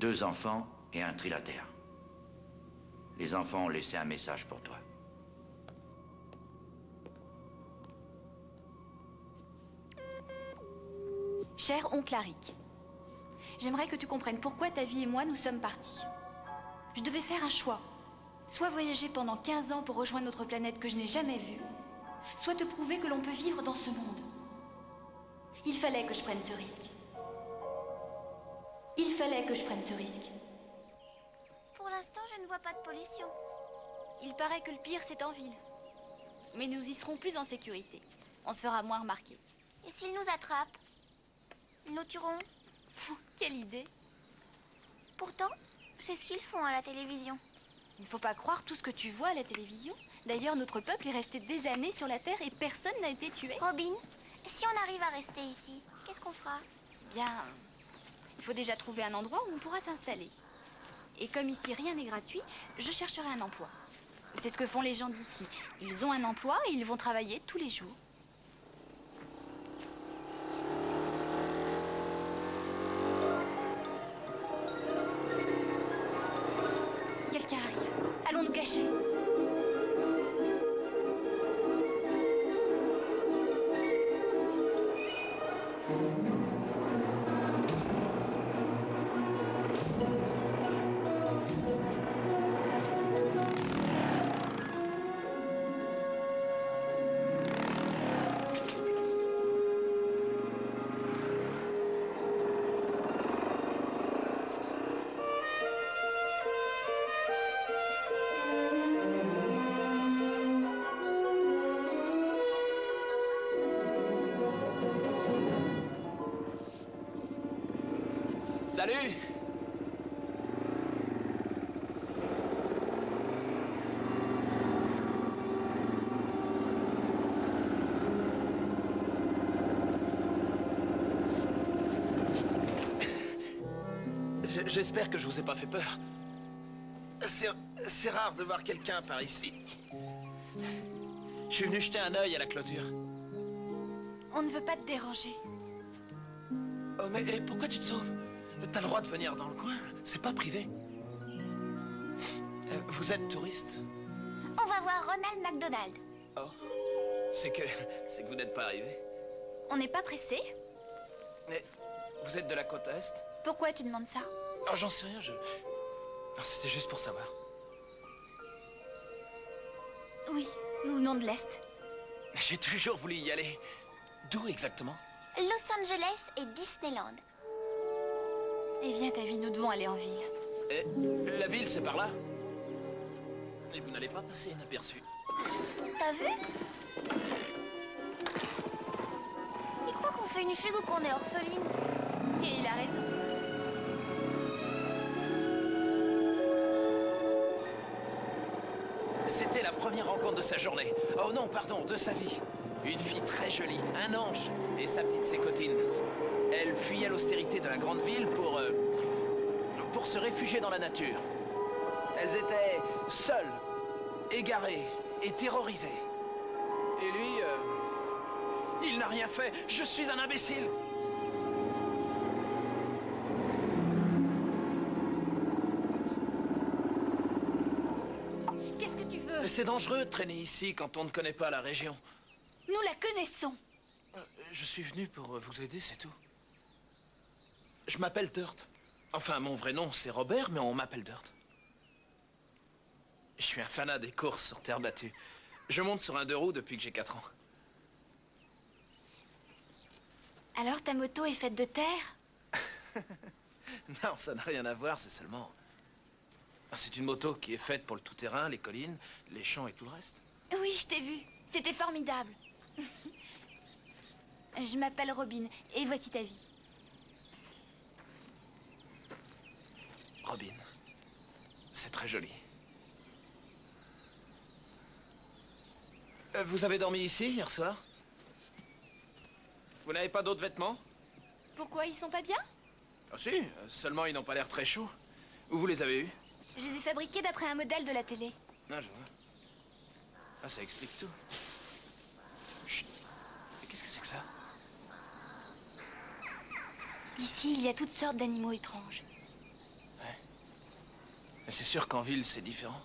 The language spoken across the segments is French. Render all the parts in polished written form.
2 enfants et un trilatère. Les enfants ont laissé un message pour toi. Cher oncle Arik, j'aimerais que tu comprennes pourquoi ta vie et moi nous sommes partis. Je devais faire un choix. Soit voyager pendant 15 ans pour rejoindre notre planète que je n'ai jamais vue, soit te prouver que l'on peut vivre dans ce monde. Il fallait que je prenne ce risque. Il fallait que je prenne ce risque. Pour l'instant, je ne vois pas de pollution. Il paraît que le pire, c'est en ville. Mais nous y serons plus en sécurité. On se fera moins remarquer. Et s'ils nous attrapent? Ils nous tueront? Quelle idée! Pourtant, c'est ce qu'ils font à la télévision. Il ne faut pas croire tout ce que tu vois à la télévision. D'ailleurs, notre peuple est resté des années sur la Terre et personne n'a été tué. Robin, si on arrive à rester ici, qu'est-ce qu'on fera? Bien, il faut déjà trouver un endroit où on pourra s'installer. Et comme ici rien n'est gratuit, je chercherai un emploi. C'est ce que font les gens d'ici. Ils ont un emploi et ils vont travailler tous les jours. Quelqu'un arrive. Allons nous cacher. Salut! J'espère que je vous ai pas fait peur. C'est rare de voir quelqu'un par ici. Je suis venu jeter un œil à la clôture. On ne veut pas te déranger. Oh, mais pourquoi tu te sauves? T'as le droit de venir dans le coin, c'est pas privé. Vous êtes touriste? On va voir Ronald McDonald. Oh, c'est que vous n'êtes pas arrivé. On n'est pas pressé. Mais vous êtes de la côte Est? Pourquoi tu demandes ça? Oh, j'en sais rien, Non, c'était juste pour savoir. Oui, nous venons de l'Est. J'ai toujours voulu y aller. D'où exactement? Los Angeles et Disneyland. Eh viens, ta vie, nous devons aller en ville. Et la ville, c'est par là? Et vous n'allez pas passer inaperçu. T'as vu? Il croit qu'on fait une fugue ou qu'on est orpheline. Et il a raison. C'était la première rencontre de sa journée. Oh non, pardon, de sa vie. Une fille très jolie, un ange, et sa petite sécotine. Elle fuyait l'austérité de la grande ville pour se réfugier dans la nature. Elles étaient seules, égarées et terrorisées. Et lui, il n'a rien fait. Je suis un imbécile. Qu'est-ce que tu veux? Mais c'est dangereux de traîner ici quand on ne connaît pas la région. Nous la connaissons. Je suis venu pour vous aider, c'est tout. Je m'appelle Dirt. Enfin, mon vrai nom, c'est Robert, mais on m'appelle Dirt. Je suis un fanat des courses sur terre battue. Je monte sur un 2 roues depuis que j'ai 4 ans. Alors ta moto est faite de terre? Non, ça n'a rien à voir, c'est seulement... C'est une moto qui est faite pour le tout-terrain, les collines, les champs et tout le reste. Oui, je t'ai vu. C'était formidable. Je m'appelle Robin, et voici ta vie. Robin, c'est très joli. Vous avez dormi ici, hier soir? Vous n'avez pas d'autres vêtements? Pourquoi, ils sont pas bien? Ah si, seulement ils n'ont pas l'air très chauds. Où vous les avez eus? Je les ai fabriqués d'après un modèle de la télé. Ah, je vois. Ah, ça explique tout. Chut. Mais qu'est-ce que c'est que ça? Ici, il y a toutes sortes d'animaux étranges. Mais c'est sûr qu'en ville, c'est différent.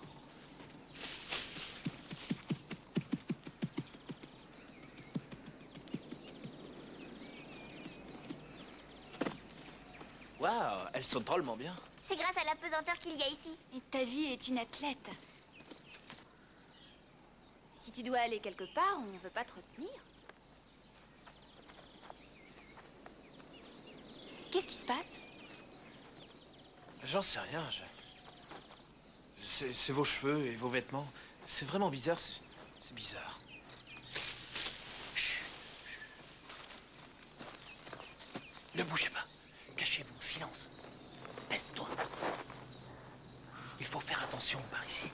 Waouh, elles sont drôlement bien. C'est grâce à la pesanteur qu'il y a ici. Et ta vie est une athlète. Si tu dois aller quelque part, on ne veut pas te retenir. Qu'est-ce qui se passe? J'en sais rien. C'est vos cheveux et vos vêtements. C'est vraiment bizarre. C'est bizarre. Chut. Ne bougez pas. Cachez-vous. Silence. Baisse-toi. Il faut faire attention par ici.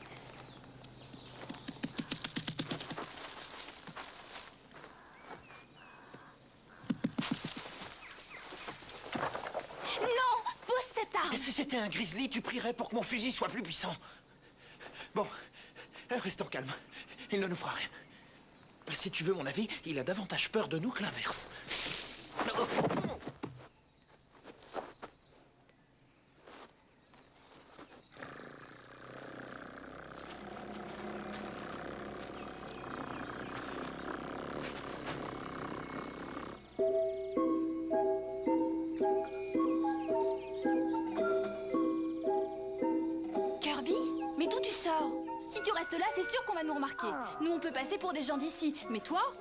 Non! Pose cette arme! Et si c'était un grizzly, tu prierais pour que mon fusil soit plus puissant. Bon, restons calmes. Il ne nous fera rien. Si tu veux mon avis, il a davantage peur de nous que l'inverse. Kirby? Mais d'où tu sors? Si tu restes là, c'est sûr qu'on va nous remarquer. Nous, on peut passer pour des gens d'ici. Mais toi?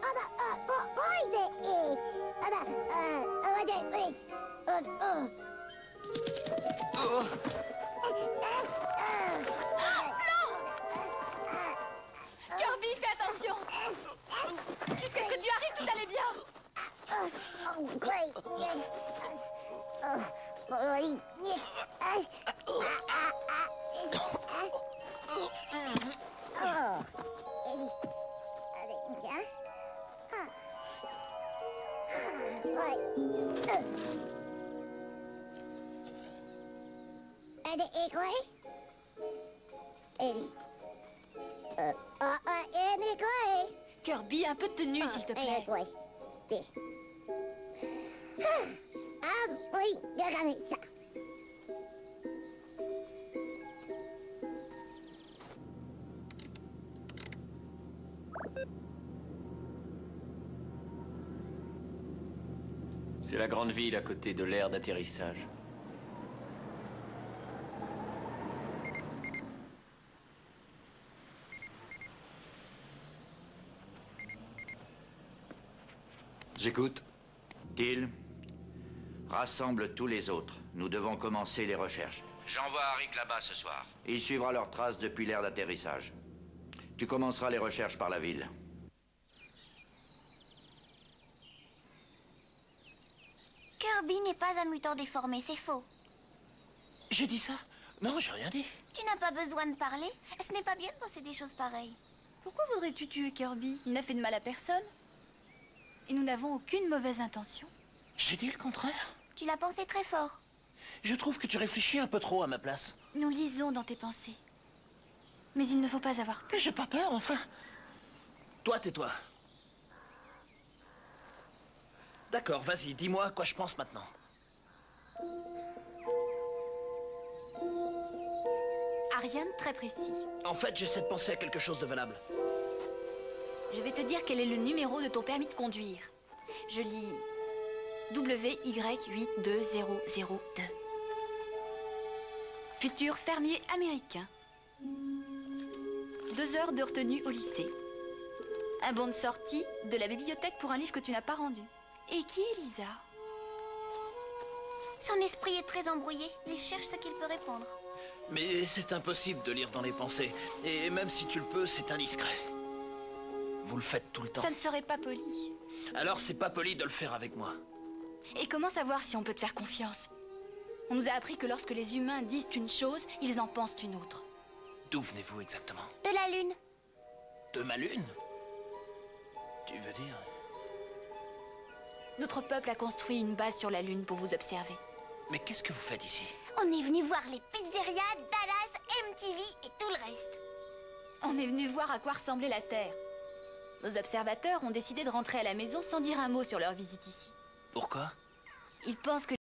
Kirby, fais attention! Jusqu'à ce que tu arrives, tout allait bien! Kirby, un peu de tenue, s'il te plaît. C'est la grande ville à côté de l'aire d'atterrissage. J'écoute. Till, rassemble tous les autres. Nous devons commencer les recherches. J'envoie Arik là-bas ce soir. Il suivra leurs traces depuis l'aire d'atterrissage. Tu commenceras les recherches par la ville. Kirby n'est pas un mutant déformé, c'est faux. J'ai dit ça? Non, j'ai rien dit. Tu n'as pas besoin de parler. Ce n'est pas bien de penser des choses pareilles. Pourquoi voudrais-tu tuer Kirby? Il n'a fait de mal à personne. Et nous n'avons aucune mauvaise intention. J'ai dit le contraire. Tu l'as pensé très fort. Je trouve que tu réfléchis un peu trop à ma place. Nous lisons dans tes pensées. Mais il ne faut pas avoir peur. Mais j'ai pas peur, enfin. Toi, tais-toi. D'accord, vas-y, dis-moi à quoi je pense maintenant. À rien de très précis. En fait, j'essaie de penser à quelque chose de valable. Je vais te dire quel est le numéro de ton permis de conduire. Je lis WY82002. Futur fermier américain. 2 heures de retenue au lycée. Un bon de sortie de la bibliothèque pour un livre que tu n'as pas rendu. Et qui est Lisa? Son esprit est très embrouillé. Il cherche ce qu'il peut répondre. Mais c'est impossible de lire dans les pensées. Et même si tu le peux, c'est indiscret. Vous le faites tout le temps. Ça ne serait pas poli. Alors c'est pas poli de le faire avec moi. Et comment savoir si on peut te faire confiance? On nous a appris que lorsque les humains disent une chose, ils en pensent une autre. D'où venez-vous exactement? De la Lune. De ma lune? Tu veux dire? Notre peuple a construit une base sur la Lune pour vous observer. Mais qu'est-ce que vous faites ici? On est venu voir les pizzerias, Dallas, MTV et tout le reste. On est venu voir à quoi ressemblait la Terre. Nos observateurs ont décidé de rentrer à la maison sans dire un mot sur leur visite ici. Pourquoi? Ils pensent que